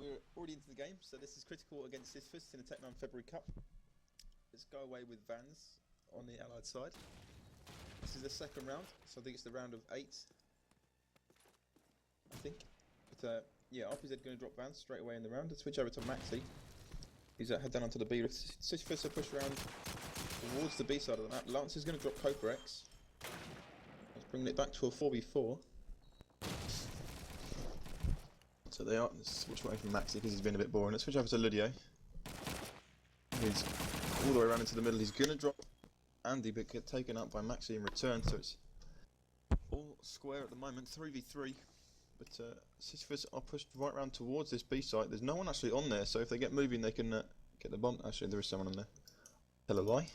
we're already into the game, so this is critical against Sisyphus in the TEK9 February Cup. Let's go away with Vans on the Allied side. This is the second round, so I think it's the round of 8. I think. But yeah, RPZ going to drop Vans straight away in the round. Let's switch over to Maxi. He's head down onto the B. Sisyphus will push around towards the B side of the map. Lance is going to drop Copa X. Let's bring it back to a 4v4. So they are. Let's switch away from Maxi because he's been a bit boring. Let's switch over to Ludio. He's all the way around into the middle. He's going to drop Andy, but get taken up by Maxi in return. So it's all square at the moment, 3v3. But Sisyphus are pushed right round towards this B site. There's no one actually on there, so if they get moving, they can get the bomb. Actually, there is someone on there. Tell a lie.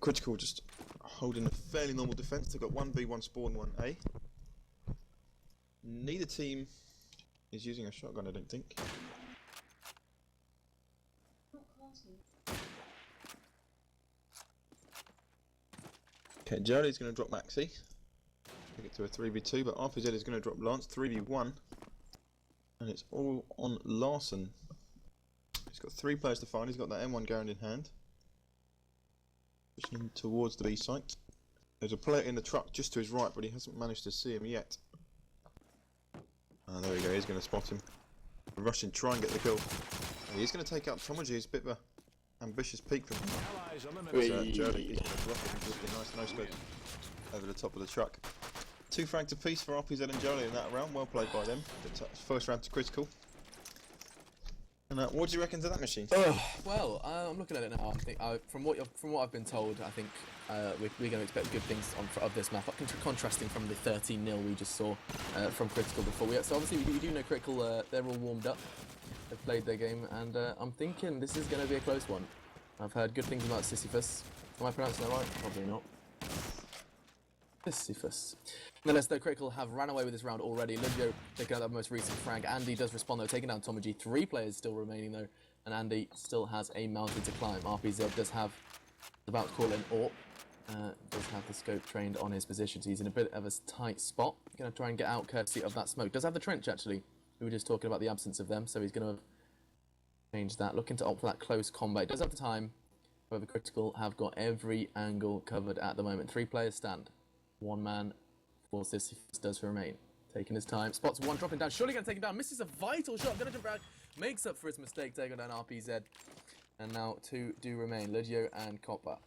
Critical just holding a fairly normal defence. They've got 1B, 1 spawn, 1A. Neither team is using a shotgun, I don't think. Okay, Jody's going to drop Maxi. Take it to a 3v2, but RPZ is going to drop Lance, 3v1. And it's all on Larson. He's got 3 players to find. He's got that M1 Garand in hand. Pushing him towards the B site. There's a player in the truck just to his right, but he hasn't managed to see him yet. There we go, he's going to spot him. Rush and try and get the kill. He's going to take out Tomoji. It's a bit of an ambitious peak from him. Jody is going to drop it and give it a nice no-scope over the top of the truck. 2 frags apiece for RPZ and Jolly in that round. Well played by them. First round to critical. And what do you reckon to that machine? Well, I'm looking at it now. I think from what I've been told, I think we're going to expect good things of this map. Contrasting from the 13-0 we just saw from Critical before. So obviously we do know Critical. They're all warmed up. They've played their game, and I'm thinking this is going to be a close one. I've heard good things about Sisyphus. Am I pronouncing that right? Probably not. Sisyphus. Nonetheless, though, Critical have ran away with this round already. Ludio taking out that most recent frag. Andy does respond, though, taking down Tomoji. 3 players still remaining, though, and Andy still has a mountain to climb. RPZ does have, about to call in AWP, does have the scope trained on his position, so he's in a bit of a tight spot. Going to try and get out courtesy of that smoke. Does have the trench, actually. We were just talking about the absence of them, so he's going to change that. Looking to opt for that close combat. Does have the time. However, Critical have got every angle covered at the moment. 3 players stand. 1 man for Sisyphus does remain. Taking his time. Spots 1, dropping down. Surely going to take him down. Misses a vital shot. Gonna jump back. Makes up for his mistake. Taking down RPZ. And now 2 do remain. Ludio and Coperx.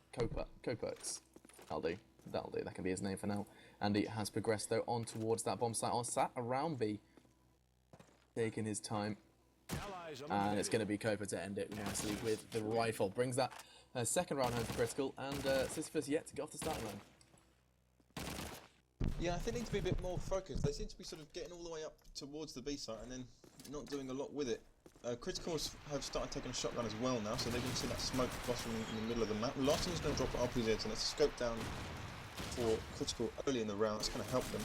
That'll do. That'll do. That can be his name for now. Andy has progressed, though, on towards that bomb site. Sat around B. Taking his time. And it's going to be Copa to end it nicely with the rifle. Brings that second round home for Critical. And Sisyphus yet to get off the starting line. Yeah, I think they need to be a bit more focused. They seem to be sort of getting all the way up towards the B site and then not doing a lot with it. Criticals have started taking a shotgun as well now, so they can see that smoke blossom in the middle of the map. Larson's going to drop RPZ, and it's a scope down for Critical early in the round. It's going to help them.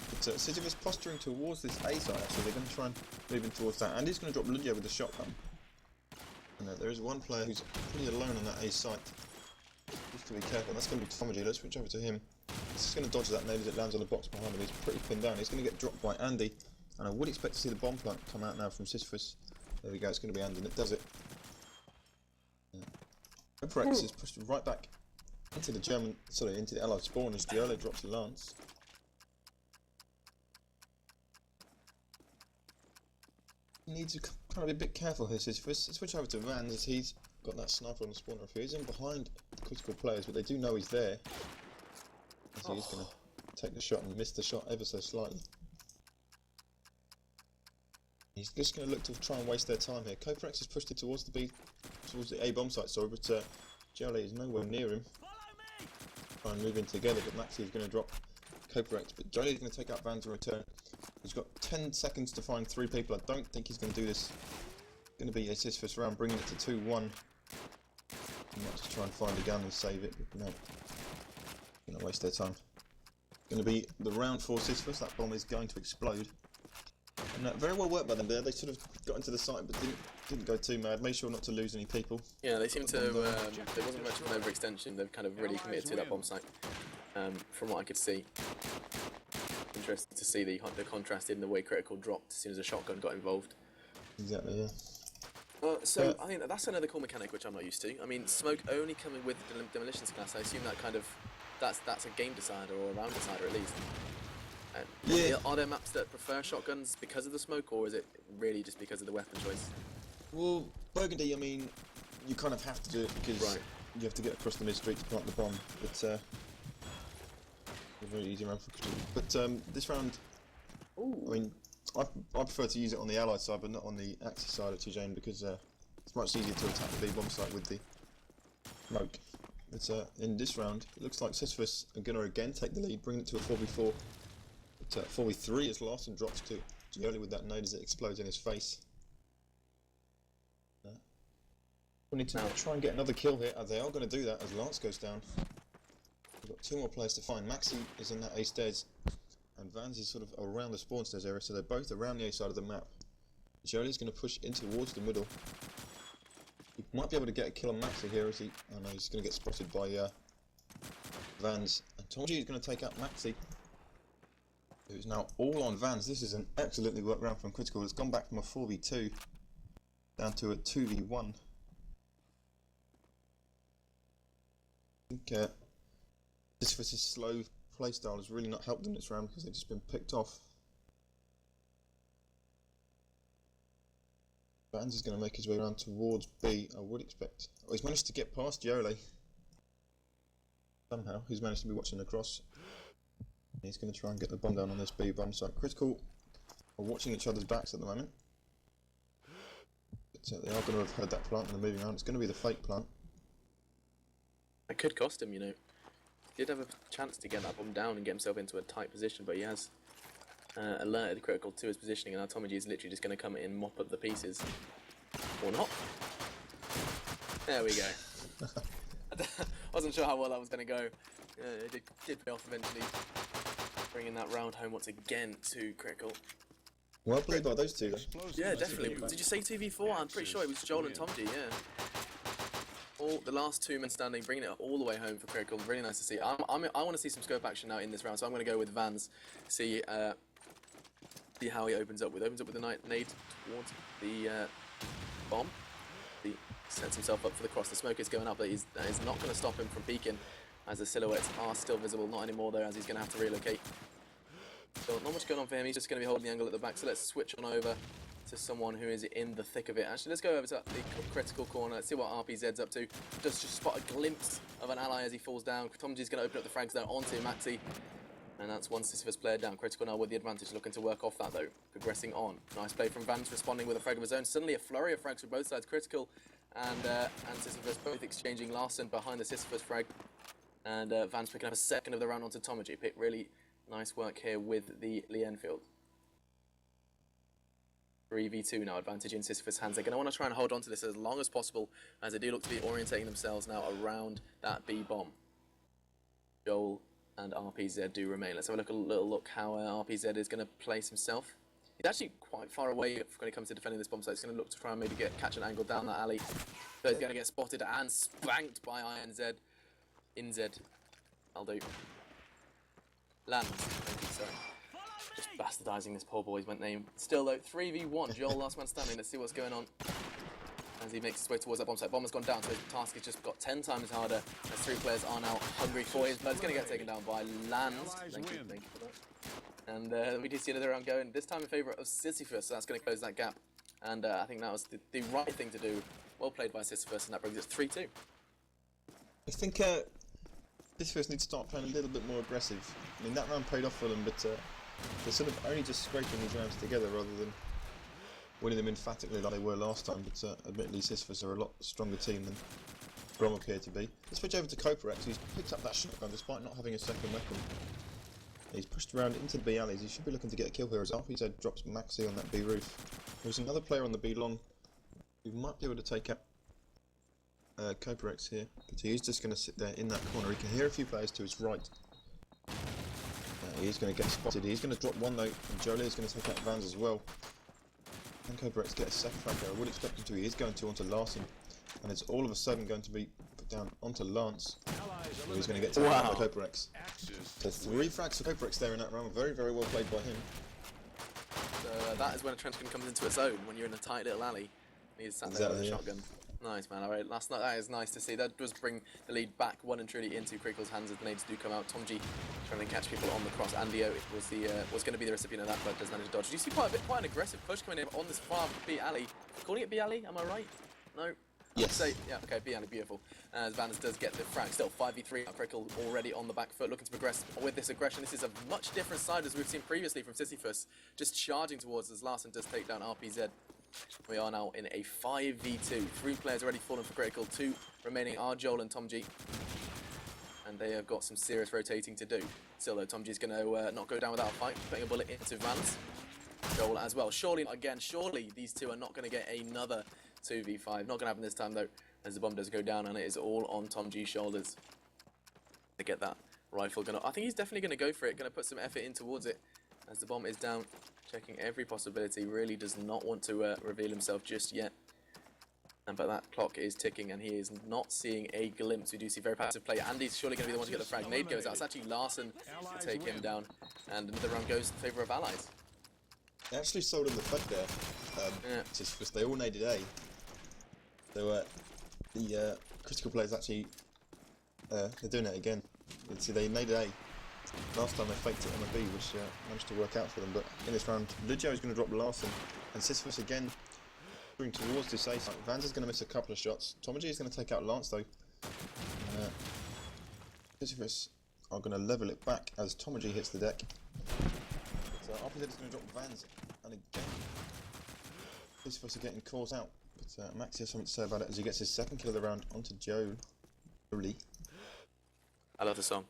But Sisyphus posturing towards this A site, actually. They're going to try and move in towards that. And he's going to drop Ludio with the shotgun. And there is one player who's pretty alone on that A site. Just to be careful. That's going to be Tomoji. Let's switch over to him. He's just going to dodge that nade as it lands on the box behind him. He's pretty pinned down. He's going to get dropped by Andy. And I would expect to see the bomb plant come out now from Sisyphus. There we go, it's going to be Andy, and it does it. Coprex is pushed right back into the Allied spawn as Diolo drops a lance. He needs to kind of be a bit careful here, Sisyphus. Switch over to Vans as he's got that sniper on the spawner. He's in behind the critical players, but they do know he's there. As he's going to take the shot and miss the shot ever so slightly. He's just going to look to try and waste their time here. Coprex has pushed it towards the A bomb site, sorry, but Jolly is nowhere near him. Try and move in together, but Maxi is going to drop Coprex, but Jolly is going to take out Vans in return. He's got 10 seconds to find 3 people. I don't think he's going to do this. It's going to be a Sisyphus round, bringing it to 2-1. He might just try and find a gun and save it, but no. Going to waste their time. It's going to be the round for Sisyphus. That bomb is going to explode. And very well worked by them there. They sort of got into the site but didn't go too mad. Made sure not to lose any people. Yeah, they seem to. There wasn't much of an overextension. They've kind of really committed to that bomb site, from what I could see. interesting to see the contrast in the way Critical dropped as soon as a shotgun got involved. Exactly, yeah. So I think that's another cool mechanic which I'm not used to. I mean, smoke only coming with the demolitions class. I assume that kind of that's a game decider or a round decider at least. Yeah. Are there maps that prefer shotguns because of the smoke, or is it really just because of the weapon choice? Well, Burgundy, I mean, you kind of have to do it because you have to get across the mid street to plant the bomb. But it's a very easy round for Critical. But this round, I mean, I prefer to use it on the Allied side, but not on the Axis side at Tujane because it's much easier to attack the B-bomb site with the smoke. But in this round, it looks like Sisyphus are going to again take the lead, bring it to a 4v4. But 4v3 as Larson drops to Gioli with that nade as it explodes in his face. We need to try and get another kill here, as they are going to do that as Lance goes down. We've got 2 more players to find. Maxi is in that A stairs, and Vans is sort of around the spawn stairs area, so they're both around the A side of the map. Gioli's going to push in towards the middle. He might be able to get a kill on Maxi here as he... Oh no, he's going to get spotted by Vans. And Tomji is going to take out Maxi, who's now all on Vans. This is an excellently worked round from Critical. It's gone back from a 4v2 down to a 2v1. I think Sisyphus' slow playstyle has really not helped them this round because they've just been picked off. Vans is going to make his way around towards B, I would expect. Oh, he's managed to get past Gioli. Somehow, he's managed to be watching across. He's going to try and get the bomb down on this B bomb site. Critical are watching each other's backs at the moment. But they are going to have heard that plant and they're moving around. It's going to be the fake plant. It could cost him, you know. He did have a chance to get that bomb down and get himself into a tight position, but he has alerted Critical to his positioning, and Atomogy is literally just going to come in and mop up the pieces. Or not. There we go. I wasn't sure how well that was going to go. It did pay off eventually, bringing that round home once again to Critical. Well played by those two, though. Yeah, definitely. Did you say 2v4? I'm pretty sure it was Joel and Tomji, yeah. All the last 2 men standing, bringing it all the way home for Critical. Really nice to see. I want to see some scope action now in this round, so I'm going to go with Vans. See how he opens up with. Opens up with the nade towards the bomb. He sets himself up for the cross. The smoke is going up, but that is not going to stop him from peeking, as the silhouettes are still visible. Not anymore though, as he's going to have to relocate. So not much going on for him. He's just going to be holding the angle at the back. So let's switch on over to someone who is in the thick of it. Actually, let's go over to the Critical corner. Let's see what RPZ's up to. Just spot a glimpse of an ally as he falls down. Tomji's going to open up the frags there onto Maxi. And that's one Sisyphus player down. Critical now with the advantage, looking to work off that though. Progressing on. Nice play from Vance, responding with a frag of his own. Suddenly a flurry of frags from both sides. Critical and Sisyphus both exchanging. Larson behind the Sisyphus frag. And Vance picking up a second of the round onto Tomoji. Really nice work here with the Lee Enfield. 3v2 now, advantage in Sisyphus' hands. They're going to want to try and hold on to this as long as possible, as they do look to be orientating themselves now around that B bomb. Joel and RPZ do remain. Let's have a little look how RPZ is going to place himself. He's actually quite far away when it comes to defending this bomb, so he's going to look to try and maybe catch an angle down that alley. So he's going to get spotted and spanked by INZ. INZ. I'll do. Lands. Thank you, sorry. Just bastardising this poor boy's name. Still though, 3v1. Joel, last man standing. Let's see what's going on as he makes his way towards that bomb site. Bomb has gone down, so his task has just got 10 times harder. As 3 players are now hungry for his blood. It's going to get taken down by Lands. Thank you for that. And we do see another round going, this time in favour of Sisyphus, so that's going to close that gap. And I think that was the right thing to do. Well played by Sisyphus, and that brings us 3-2. I think Sisyphus needs to start playing a little bit more aggressive. I mean, that round paid off for them, but they're sort of only just scraping these rounds together rather than winning them emphatically like they were last time. But admittedly, Sisyphus are a lot stronger team than Grom appear to be. Let's switch over to Koparex, who's picked up that shotgun despite not having a second weapon. He's pushed around into the B alleys. He should be looking to get a kill here as RPZ drops Maxi on that B roof. There's another player on the B long who might be able to take out Koparex here, but he's just going to sit there in that corner. He can hear a few players to his right. He's going to get spotted. He's going to drop one though, and Jolie is going to take out Vans as well. Can Koparex get a second frag there? I would expect him to. He is going to onto Larson, and it's all of a sudden going to be down onto Lance. So he's going to get taken out by CodeX. So 3 frags for CodeX there in that round. Very, very well played by him. So that is when a Trenchkin comes into its own, when you're in a tight little alley. He's sat there with a shotgun. Nice, man. Alright, that is nice to see. That does bring the lead back well and truly into Crickle's hands as the nades do come out. TomG trying to catch people on the cross. Andio was going to be the recipient of that, but does manage to dodge. Do you see quite an aggressive push coming in on this far B alley? Calling it B alley? Am I right? No. Yes. Yeah, okay, B alley, beautiful. As Vans does get the frag, still 5v3. Crickle already on the back foot, looking to progress with this aggression. This is a much different side as we've seen previously from Sisyphus, just charging towards us. Larson does take down RPZ. We are now in a 5v2. 3 players already fallen for critical. 2 remaining are Joel and TomG. And they have got some serious rotating to do. Still though, TomG's going to not go down without a fight, putting a bullet into Vans. Joel as well. Surely these two are not going to get another 2v5. Not going to happen this time though, as the bomb does go down and it is all on TomG's shoulders. To get that rifle going to... I think he's definitely going to go for it, going to put some effort in towards it. As the bomb is down, checking every possibility, really does not want to reveal himself just yet. But that clock is ticking and he is not seeing a glimpse. We do see very passive play. Andy's surely going to be the one to get the frag. Nade goes out. It's actually Larson to take him down. And another round goes in favour of allies. They actually sold him the flag there, just because they all naded A. So the critical players actually, they're doing it again. You see they naded A. Last time they faked it on a B, which managed to work out for them, but in this round, Lucio is going to drop Larson, and Sisyphus again going towards this A site. Vans is going to miss a couple of shots. TomG is going to take out Lance though. Sisyphus are going to level it back as TomG hits the deck. So RPZ is going to drop Vans, and again, Sisyphus are getting calls out, but Maxi has something to say about it as he gets his 2nd kill of the round onto Jolie. I love the song.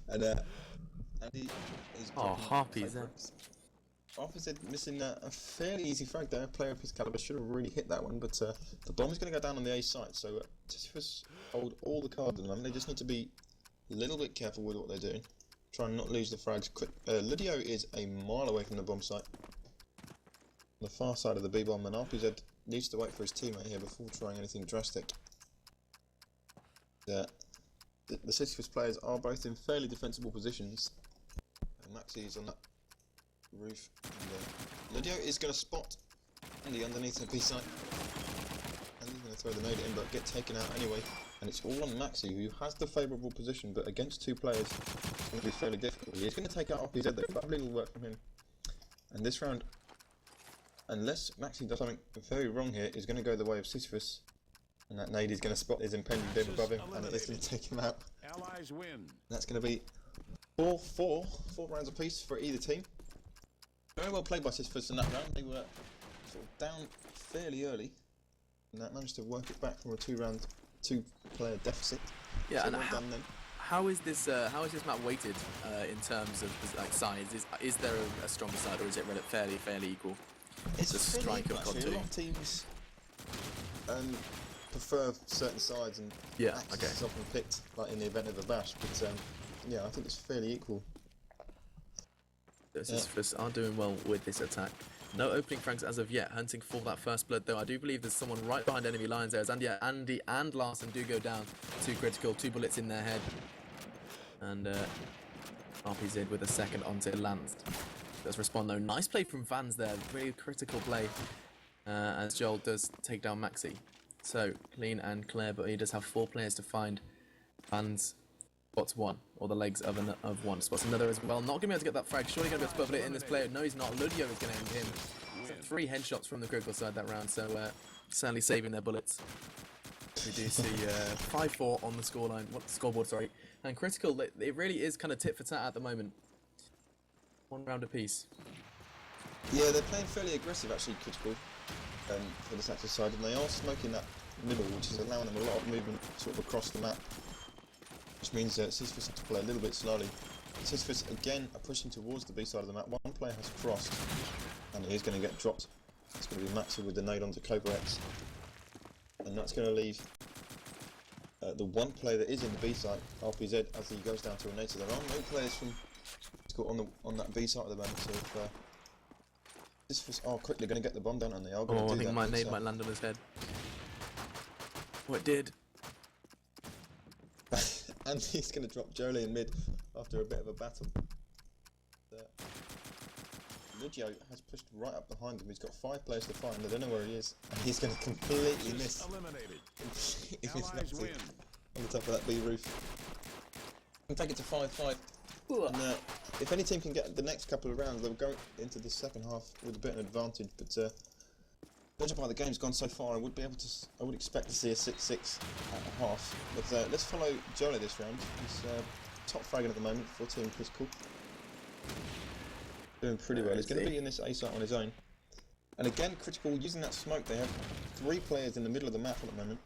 And Andy is Harpies there. RPZ missing a fairly easy frag there. A player of his caliber should have really hit that one, but the bomb is going to go down on the A site, so Sisyphus hold all the cards on them. They just need to be a little bit careful with what they're doing. Try and not lose the frags quick. Lydio is a mile away from the bomb site. On the far side of the B bomb, and RPZ needs to wait for his teammate here before trying anything drastic. The Sisyphus players are both in fairly defensible positions. And Maxi is on that roof. And, Lydio is going to spot Andy underneath the B site. And he's going to throw the nade in, but get taken out anyway. And it's all on Maxi, who has the favourable position, but against 2 players, it's going to be fairly difficult. He's going to take out RPZ though, but little work from him. And this round, unless Maxi does something very wrong here, is going to go the way of Sisyphus. And that nade is going to spot his impending dead above him, and it is going to take him out. Allies win. And that's going to be 4 rounds apiece for either team. Very well played by Sisyphus in that round. They were sort of down fairly early, and that managed to work it back from a 2-player deficit. Yeah, so and how is this map weighted in terms of like size? Is there a stronger side, or is it fairly equal? It's a strike of CoD2. A lot of teams prefer certain sides, and Axis is often picked, like in the event of a bash. But yeah, I think it's fairly equal. Sisyphus are doing well with this attack. No opening frags as of yet, hunting for that first blood though. I do believe there's someone right behind enemy lines there, as Andy and Larson do go down. 2 critical, 2 bullets in their head. And RPZ with a 2nd onto Lance. Does respond though. Nice play from Vans there, really critical play. As Joel does take down Maxi. So, clean and clear, but he does have 4 players to find. Vans spots 1, or the legs of 1. Spots another as well. Not going to be able to get that frag. Surely going to be able to put it in this player. No, he's not. Ludio is going to end him. So 3 headshots from the critical side that round, so certainly saving their bullets. We do see 5-4 on the scoreboard, sorry. And critical, it really is kind of tit for tat at the moment. 1 round apiece. Yeah, they're playing fairly aggressive actually, critical. For this active side, and they are smoking that middle, which is allowing them a lot of movement sort of across the map, which means that Sisyphus have to play a little bit slowly. Sisyphus again are pushing towards the B side of the map. 1 player has crossed, and he's going to get dropped. It's going to be Maxi with the nade onto CodeX, and that's going to leave the 1 player that is in the B side, RPZ, as he goes down to a nade. So there are no players from on that B side of the map. So if Sisyphus are quickly going to get the bomb down, and they are going to do that. I think my nade might land on his head. Oh, it did. And he's going to drop Jolie in mid after a bit of a battle. Lucio has pushed right up behind him. He's got 5 players to find. I don't know where he is. And he's going to completely miss. Allies win. On the top of that B roof. And take it to 5-5. And if any team can get the next couple of rounds, they'll go into the second half with a bit of an advantage. But judging by the game's gone so far, I would expect to see a 6-6 at the half. But let's follow Jolie this round. He's top fragging at the moment for Team Critical. Doing pretty well. He's going to be in this A site on his own. And again, Critical using that smoke. They have 3 players in the middle of the map at the moment.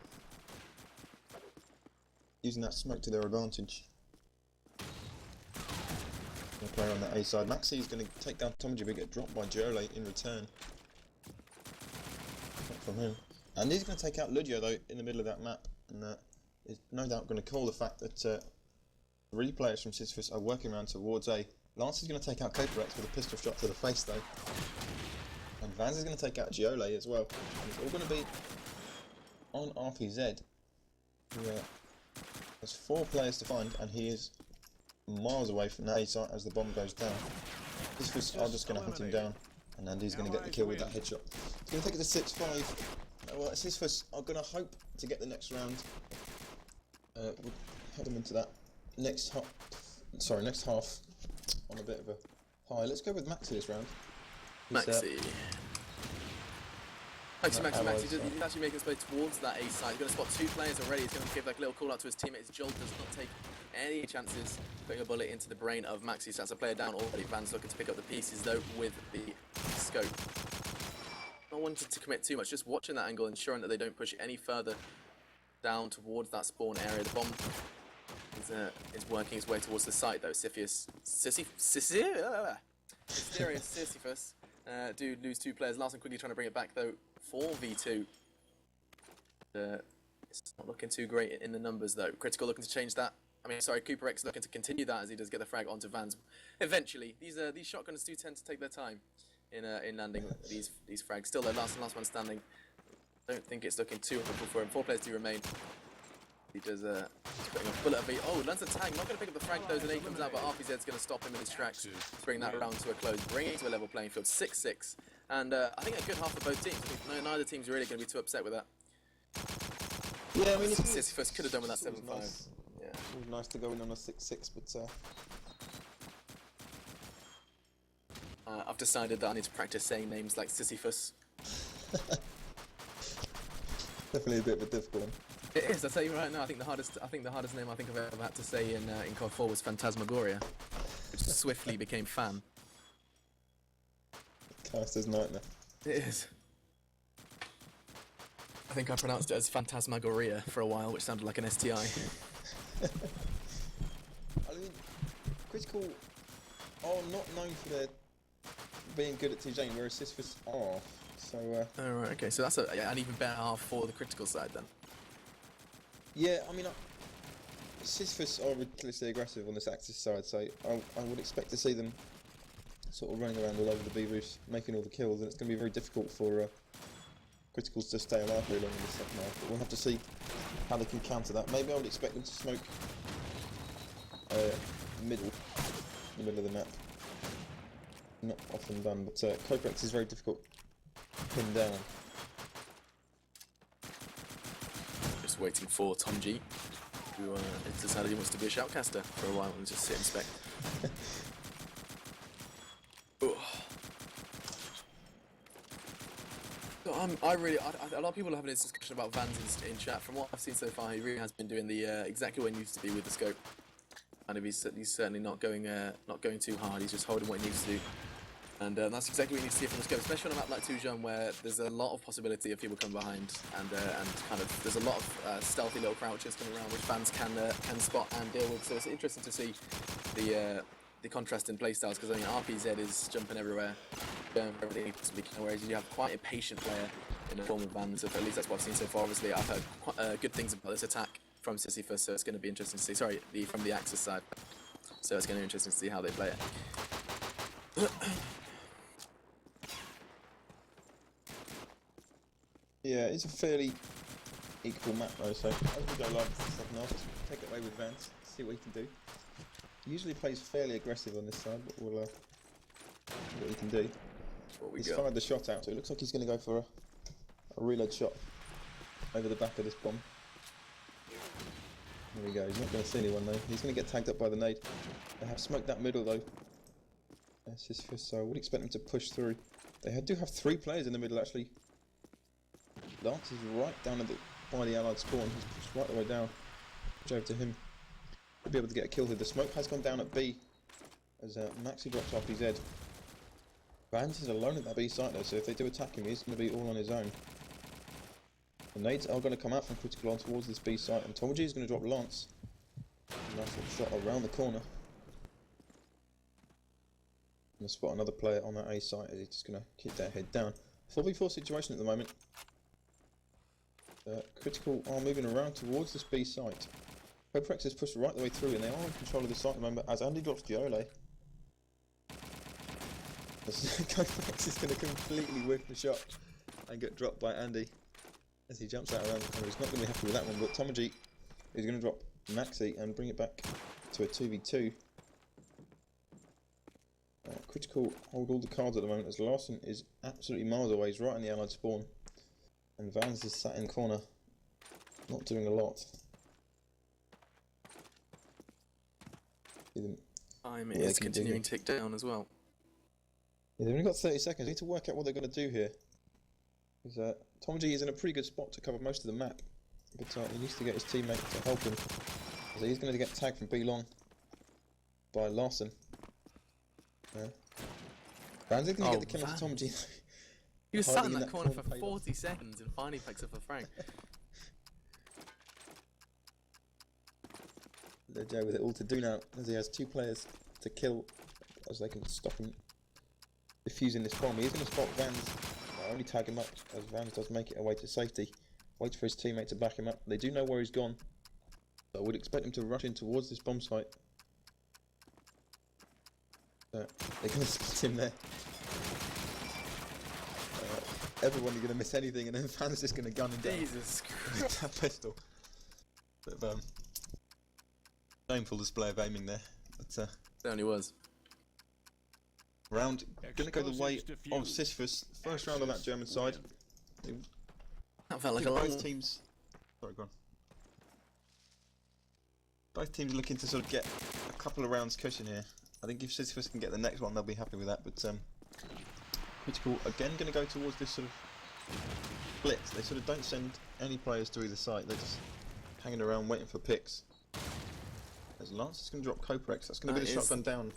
Using that smoke to their advantage. A player on that A side. Maxi is going to take down Tomaji, but get dropped by Jolie in return. Not from him. And he's going to take out Ludio though in the middle of that map. And is no doubt going to call the fact that 3 players from Sisyphus are working around towards A. Lance is going to take out Coperex with a pistol shot to the face though. And Vans is going to take out Giole as well. And it's all going to be on RPZ. Yeah. There's 4 players to find and he is miles away from that A site as the bomb goes down. Sisyphus are just going to hunt him down. And Andy's going to get the kill with that headshot. It's going to take it to 6-5. Well, Sisyphus are going to hope to get the next round. We'll head them into that next half on a bit of a high. Let's go with Maxi this round. Maxi. Maxi. He's actually making his way towards that A side. He's going to spot 2 players already. He's going to give that little call out to his teammates. Joel does not take any chances putting a bullet into the brain of Maxi. So that's a player down already. Van's looking to pick up the pieces though with the scope. Not wanting to commit too much, just watching that angle, ensuring that they don't push any further down towards that spawn area. The bomb is working its way towards the site though. Sisyphus do lose 2 players. Larson quickly trying to bring it back though. 4v2. It's not looking too great in the numbers though. Critical looking to change that. I mean, sorry, Cooper X looking to continue that as he does get the frag onto Vans. Eventually, these shotguns do tend to take their time in landing these frags. Still though, last one standing. Don't think it's looking too hopeful for him. 4 players do remain. He does putting a bullet at B. Oh, lands a tag. Not going to pick up the frag though. The nade comes out, but RPZ's going to stop him in his tracks to bring that round to a close, bring it to a level playing field. 6-6, and I think a good half for both teams. I think neither team's really going to be too upset with that. Yeah, I mean, Sisyphus could have done with that 7-5. Nice. Yeah, it was nice to go in on a 6-6, but I've decided that I need to practice saying names like Sisyphus. Definitely a bit of a difficult one. It is. I tell you right now. I think the hardest name I think I've ever had to say in CoD4 was Phantasmagoria, which swiftly became Fan. Kaostv Nightmare. It is. I think I pronounced it as Phantasmagoria for a while, which sounded like an STI. I mean, Critical are not known for their being good at TJ, whereas Sisyphus are. So. Alright. Okay. So that's an even better half for the Critical side then. Yeah, I mean, Sisyphus are ridiculously aggressive on this Axis side, so I would expect to see them sort of running around all over the B roofs, making all the kills, and it's going to be very difficult for Criticals to stay alive very long in the second half. But we'll have to see how they can counter that. Maybe I would expect them to smoke the middle of the map. Not often done, but Coprex is very difficult to pin down. Just waiting for Tom G, who has decided he wants to be a shoutcaster for a while and just sit and spec. So a lot of people are having this discussion about Vans in chat. From what I've seen so far, he really has been doing the exactly what he used to be with the scope. And he's certainly not going too hard. He's just holding what he needs to do. And that's exactly what you need to see from the scope, especially on a map like Tujon, where there's a lot of possibility of people coming behind, and kind of there's a lot of stealthy little crouches coming around, which fans can spot and deal with. So it's interesting to see the contrast in playstyles, because I mean RPZ is jumping everywhere, going for everything he possibly can, whereas you have quite a patient player in the form of Vans. So at least that's what I've seen so far. Obviously, I've heard quite, good things about this attack from Sisyphus, so it's going to be interesting to see. Sorry, from the Axis side. So it's going to be interesting to see how they play it. Yeah, it's a fairly equal map though, so as we go live for the second half, let's take it away with Vance, see what he can do. He usually plays fairly aggressive on this side, but we'll see what he can do. He's fired the shot out, so it looks like he's going to go for a reload shot over the back of this bomb. There we go, he's not going to see anyone though. He's going to get tagged up by the nade. They have smoked that middle though. Sisyphus, so I would expect them to push through. They do have 3 players in the middle actually. Lance is right down at by the allied spawn. He's pushed right the way down. Push over to him. He'll be able to get a kill here. The smoke has gone down at B as Maxi drops off his head. Vance is alone at that B site though, so if they do attack him, he's going to be all on his own. The nades are going to come out from critical on towards this B site, and Tomoji is going to drop Lance. Nice little shot around the corner. Going to spot another player on that A site as he's just going to keep that head down. 4v4 situation at the moment. Critical are moving around towards this B site. Coprex has pushed right the way through and they are in control of the site at the moment as Andy drops Giole. Coprex is going to completely whiff the shot and get dropped by Andy as he jumps out around the corner. He's not going to be happy with that one, but Tomoji is going to drop Maxi and bring it back to a 2v2. Critical hold all the cards at the moment as Larson is absolutely miles away. He's right in the allied spawn. And Vans is sat in the corner, not doing a lot. Time is continuing to tick down as well. Yeah, they've only got 30 seconds. They need to work out what they're going to do here. Because Tomoji is in a pretty good spot to cover most of the map. But he needs to get his teammate to help him. So he's going to get tagged from B long by Larson. Vans is going to get the kill on Tomoji. He was sat in that corner for 40 seconds and finally picks up a frag. Joe with it all to do now, as he has 2 players to kill as they can stop him defusing this bomb. He's going to spot Vans, only tag him up as Vans does make it away to safety. Waits for his teammate to back him up. They do know where he's gone, so I would expect him to rush in towards this bomb site. They're going to spot him there. Everyone's going to miss anything, and then Van's just going to gun him down. Jesus Christ. With that pistol. Bit of shameful display of aiming there. But It only was. round going to go the way of Sisyphus. First round on that German side. That felt like a long... Both teams. Sorry, go on. Both teams are looking to sort of get a couple of rounds cushion here. I think if Sisyphus can get the next one, they'll be happy with that. But Critical again going to go towards this sort of blitz. They sort of don't send any players to either side. They're just hanging around waiting for picks. As Lance is going to drop Coprex. That's going to be the shotgun down.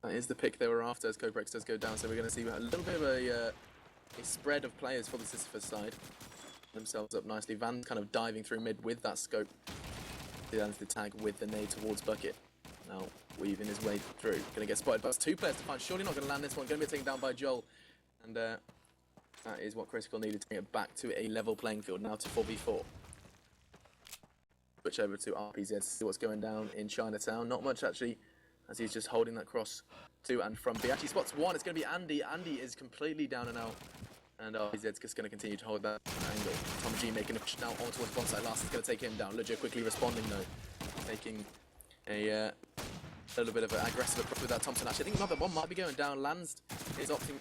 That is the pick they were after as Coprex does go down. So we're going to see a little bit of a spread of players for the Sisyphus side. Themselves up nicely. Van kind of diving through mid with that scope. He lands the tag with the nade towards Bucket. Now weaving his way through. Going to get spotted, but it's 2 players to find. Surely not going to land this one. Going to be taken down by Joel. And that is what Critical needed to bring it back to a level playing field. Now to 4v4. Switch over to RPZ to see what's going down in Chinatown. Not much actually, as he's just holding that cross to and from B. Actually spots one. It's going to be Andy. Andy is completely down and out. And RPZ's just going to continue to hold that angle. Tom G making a push now on towards bonsai. Last is going to take him down. Legio quickly responding though. Taking a little bit of an aggressive approach with that Thompson. Actually, I think another one might be going down. Lansd is opting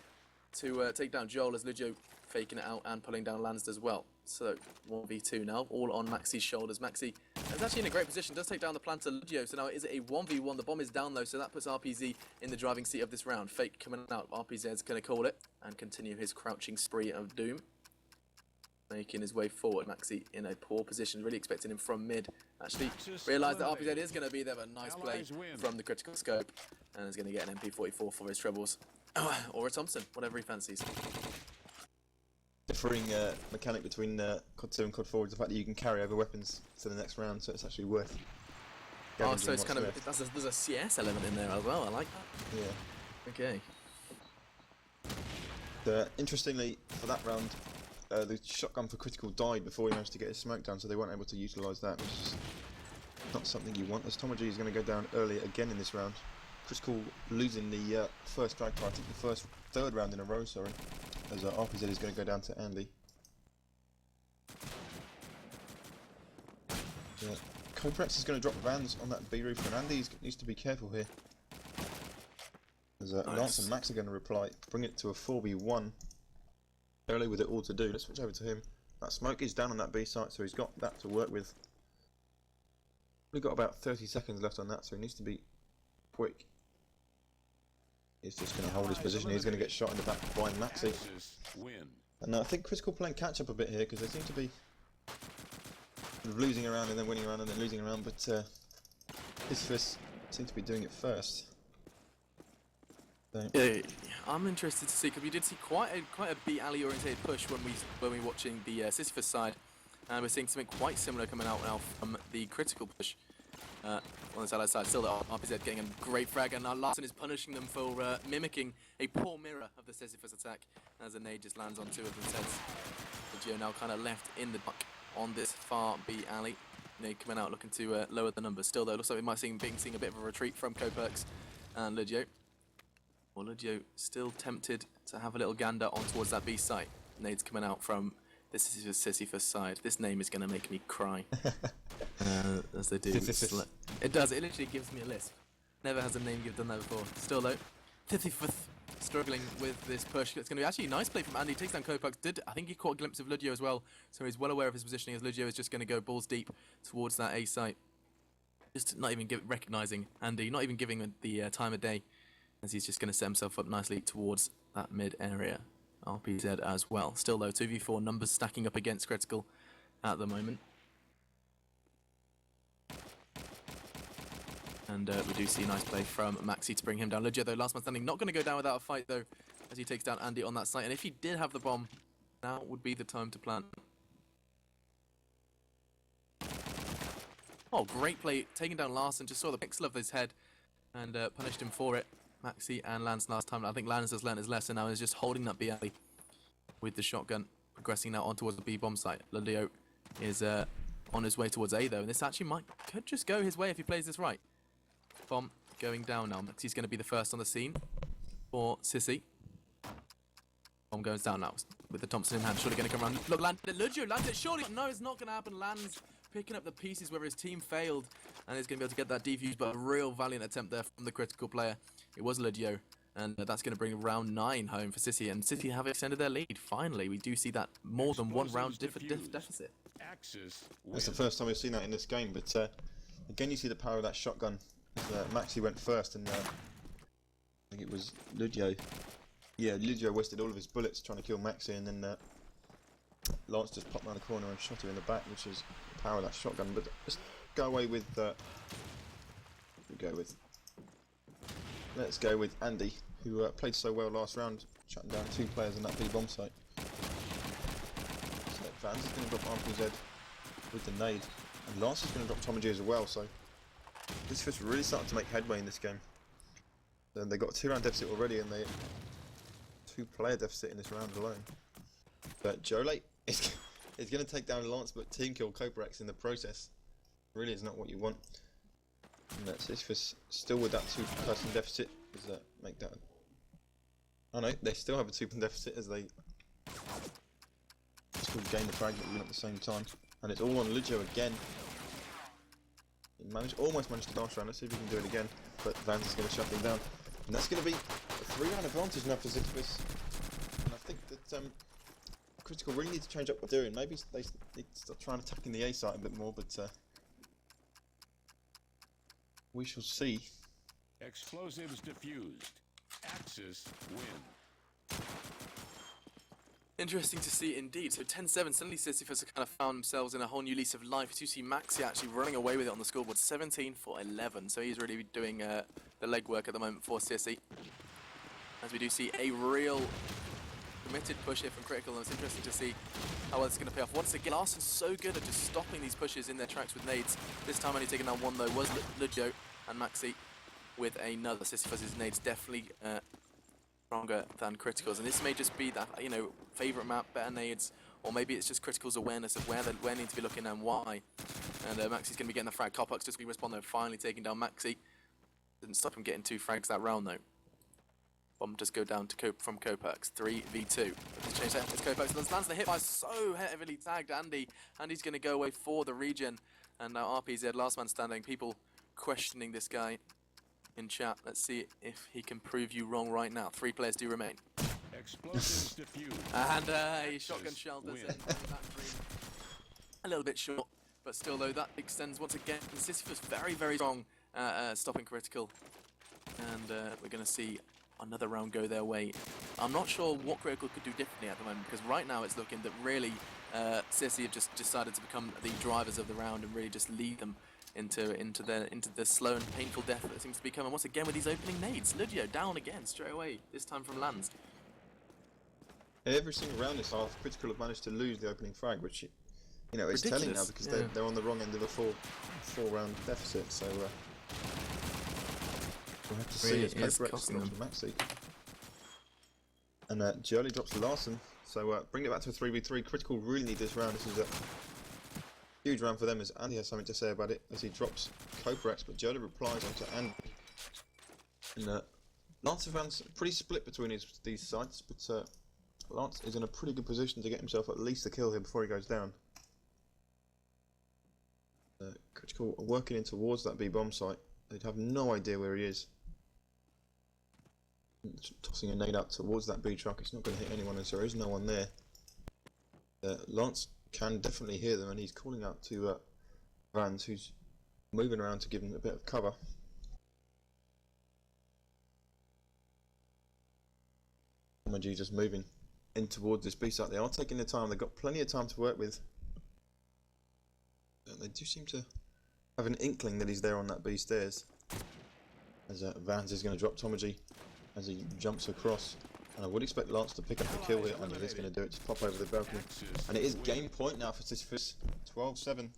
to take down Joel as Legio faking it out and pulling down Lansd as well. So 1v2 now, all on Maxi's shoulders. Maxi is actually in a great position, does take down the planter Legio. So now is it a 1v1? The bomb is down though, so that puts RPZ in the driving seat of this round. Fake coming out, RPZ's going to call it and continue his crouching spree of doom. Making his way forward, Maxi in a poor position, really expecting him from mid. Actually realised that RPZ is going to be there, but nice play from the critical scope. And is going to get an MP44 for his trebles. Or a Thompson, whatever he fancies. Differing mechanic between CoD2 and CoD4 is the fact that you can carry over weapons to the next round, so it's actually worth. Oh, so it's kind of there's a CS element in there as well. I like that. Yeah. Okay. Interestingly, for that round, the shotgun for Critical died before he managed to get his smoke down, so they weren't able to utilise that, which is not something you want. As Tomoji is going to go down early again in this round. Critical losing the first drag fight, I think the third round in a row, sorry. As RPZ is going to go down to Andy. Yeah. Coprex is going to drop Vans on that B roof, and Andy needs to be careful here. As Lance and Max are going to reply, bring it to a 4v1. Early with it all to do. Let's switch over to him. That smoke is down on that B site, so he's got that to work with. We've got about 30 seconds left on that, so he needs to be quick. He's just going to hold his position. He's going to get shot in the back by Maxi. And I think Critical playing catch up a bit here, because they seem to be losing around and then winning around and then losing around, but Sisyphus seems to be doing it first. So. Yeah, I'm interested to see, because we did see quite a B alley oriented push when we were watching the Sisyphus side, and we're seeing something quite similar coming out now from the Critical push on this allied side. Still, the RPZ getting a great frag, and now Larson is punishing them for mimicking a poor mirror of the Sisyphus attack, as a nade just lands on two of them heads. The Geo now kind of left in the dark on this far B alley. Nade coming out looking to lower the numbers. Still though, looks like we might seeing a bit of a retreat from Coperx and Ludio. Well, Ludio still tempted to have a little gander on towards that B site. Nade's coming out from this is Sisyphus side. This name is going to make me cry. As they do. It does. It literally gives me a lisp. Never has a name done that before. Still though, Sisyphus struggling with this push. It's going to be actually a nice play from Andy. Takes down Copax. I think he caught a glimpse of Ludio as well, so he's well aware of his positioning, as Ludio is just going to go balls deep towards that A site. Just not even recognising Andy, not even giving the time of day, as he's just going to set himself up nicely towards that mid area. RPZ as well. Still though, 2v4 numbers stacking up against Critical at the moment. And we do see a nice play from Maxi to bring him down. Ludio though, last man standing, not going to go down without a fight though, as he takes down Andy on that site. And if he did have the bomb, now would be the time to plant. Oh, great play, taking down Larson, just saw the pixel of his head and punished him for it. Maxi and Lance last time. I think Lance has learned his lesson now, is just holding that B alley with the shotgun, progressing now on towards the B bomb site. Ludio is on his way towards A though, and this actually could just go his way if he plays this right. Bomb going down now. Maxi's going to be the first on the scene for Sissy. Bomb goes down now with the Thompson in hand. Surely going to come around. Look, Ludio lands it. Surely, no, it's not going to happen. Lands picking up the pieces where his team failed, and is going to be able to get that defuse. But a real valiant attempt there from the Critical player. It was Ludio, and that's going to bring round 9 home for Sissy, and Sissy have extended their lead. Finally, we do see that more than one round deficit. That's the first time we've seen that in this game, but again, you see the power of that shotgun. Maxi went first, and I think it was Ludio. Yeah, Ludio wasted all of his bullets trying to kill Maxi, and then Lance just popped around the corner and shot him in the back, which is the power of that shotgun. But let's go away with. Let's go with Andy, who played so well last round, shutting down 2 players on that B bomb site. So Vans is going to drop RPZ with the nade, and Lance is going to drop Tommy G as well. So this is really starting to make headway in this game. And they got a 2-round deficit already, and they 2-player deficit in this round alone. But Jolate is going to take down Lance, but team kill Coprex in the process. Really is not what you want. And Sisyphus still with that 2-person deficit. Does that make that? Oh no, they still have a 2-person deficit as they still gain the fragment at the same time. And it's all on Ludio again. He almost managed to last round. Let's see if he can do it again. But Vans is going to shut him down. And that's going to be a 3-round advantage now for Sisyphus. And I think that Critical really need to change up what they're doing. Maybe they need to start trying attacking the A site a bit more, but we shall see. Explosives diffused. Axis win. Interesting to see indeed. So 10-7, suddenly Sisyphus have kind of found themselves in a whole new lease of life. You see Maxi actually running away with it on the scoreboard, 17 for 11. So he's really doing the legwork at the moment for Sissy. As we do see a real committed push here from Critical, and it's interesting to see how well it's going to pay off. Once again, Larson's so good at just stopping these pushes in their tracks with nades. This time only taking down 1 though was Ludio, and Maxi with another. Sisyphus's nades definitely stronger than Critical's, and this may just be that, you know, favourite map, better nades, or maybe it's just Critical's awareness of where they need to be looking and why. And Maxi's going to be getting the frag. Copox just going to respond though, finally taking down Maxi. Didn't stop him getting 2 frags that round though. Bomb just go down to from Coperx, 3v2. Let's change that. It's Coperx. Lands the hit by so heavily tagged Andy. Andy's going to go away for the regen, And now RPZ, last man standing. People questioning this guy in chat. Let's see if he can prove you wrong right now. 3 players do remain. Explosives diffused. And he Axis shotgun shelled us win. in. That dream a little bit short, but still though that extends once again. Sisyphus very, very strong, stopping critical. And we're going to see another round go their way. I'm not sure what Critical could do differently at the moment, because right now it's looking that really Sissy have just decided to become the drivers of the round and really just lead them into the slow and painful death that seems to be coming once again with these opening nades. Ludio down again straight away, this time from Lands. Every single round this half, Critical have managed to lose the opening frag, which, you know, is telling now because they're on the wrong end of the four round deficit. So we'll have to see as CoD2 drops Maxi. And Jolly drops Larson. So bring it back to a 3v3. Critical really need this round. This is a huge round for them, as Andy has something to say about it as he drops CoD2, but Jolly replies onto Andy. And Lance of Van's pretty split between these sides, but Lance is in a pretty good position to get himself at least a kill here before he goes down. Critical are working in towards that B bomb site. They'd have no idea where he is. Tossing a nade out towards that B truck. It's not going to hit anyone as there is no one there. Lance can definitely hear them, and he's calling out to Vans, who's moving around to give him a bit of cover. G just moving in towards this B site. They are taking their time. They've got plenty of time to work with. They do seem to have an inkling that he's there on that B stairs. As Vans is going to drop Tomaji as he jumps across. And I would expect Lance to pick up the kill here, and he is going to do it. Just pop over the balcony. And it is game point now for Sisyphus. 12-7.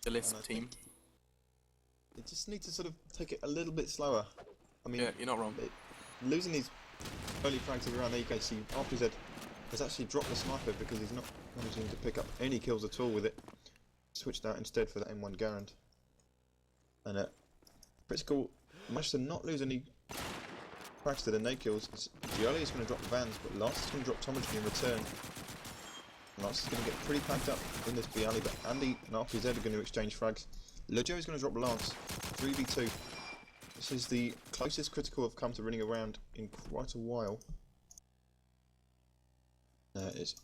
The list team. They just need to sort of take it a little bit slower. I mean, yeah, you're not wrong. Losing these early frags around, there you go. See, RPZ has actually dropped the sniper because he's not managing to pick up any kills at all with it. Switched out instead for the M1 Garand. And Critical managed to not lose any frags to the nade kills. Gioli is going to drop Vans, but Lance is going to drop Tomaji in return. Lance is going to get pretty packed up in this B alley, but Andy and RPZ are going to exchange frags. Lujo is going to drop Lance, 3v2. This is the closest Critical have come to running around in quite a while. It's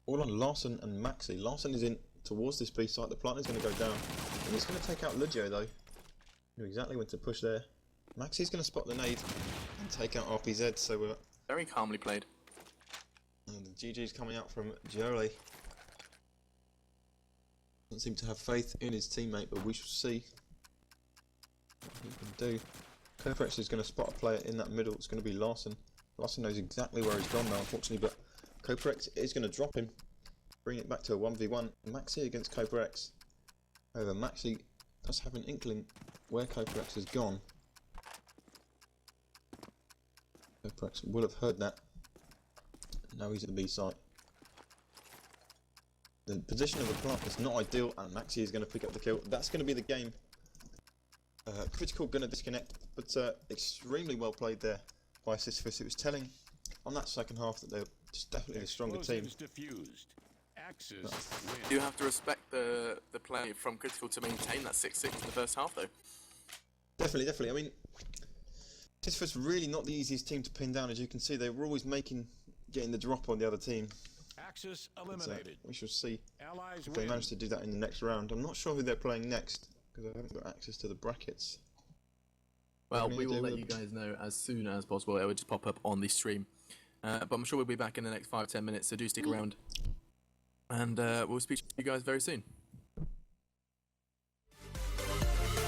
all on Larson and Maxi. Larson is in towards this B site. The plant is going to go down, and he's going to take out Lujo though. Knew exactly when to push there. Maxi's going to spot the nade and take out RPZ. So very calmly played. And the GG's coming out from Jolly. Doesn't seem to have faith in his teammate, but we shall see what he can do. CoD2 is going to spot a player in that middle. It's going to be Larson. Larson knows exactly where he's gone now, unfortunately, but CoD2 is going to drop him, bring it back to a 1v1. Maxi against CoD2. However, Maxi does have an inkling where CoD2 has gone. CoD2 will have heard that. Now he's at the B site. The position of the plant is not ideal, and Maxi is going to pick up the kill. That's going to be the game. Critical going to disconnect, but extremely well played there by Sisyphus. It was telling on that second half that they're just definitely a stronger team. You have to respect the play from Critical to maintain that 6-6 in the first half, though. Definitely. I mean, Sisyphus really not the easiest team to pin down, as you can see. They were always getting the drop on the other team. Axis eliminated. We shall see Allies if they manage to do that in the next round. I'm not sure who they're playing next because I haven't got access to the brackets. Well, we will let you guys know as soon as possible. It will just pop up on the stream. But I'm sure we'll be back in the next 5-10 minutes, so do stick around. And we'll speak to you guys very soon.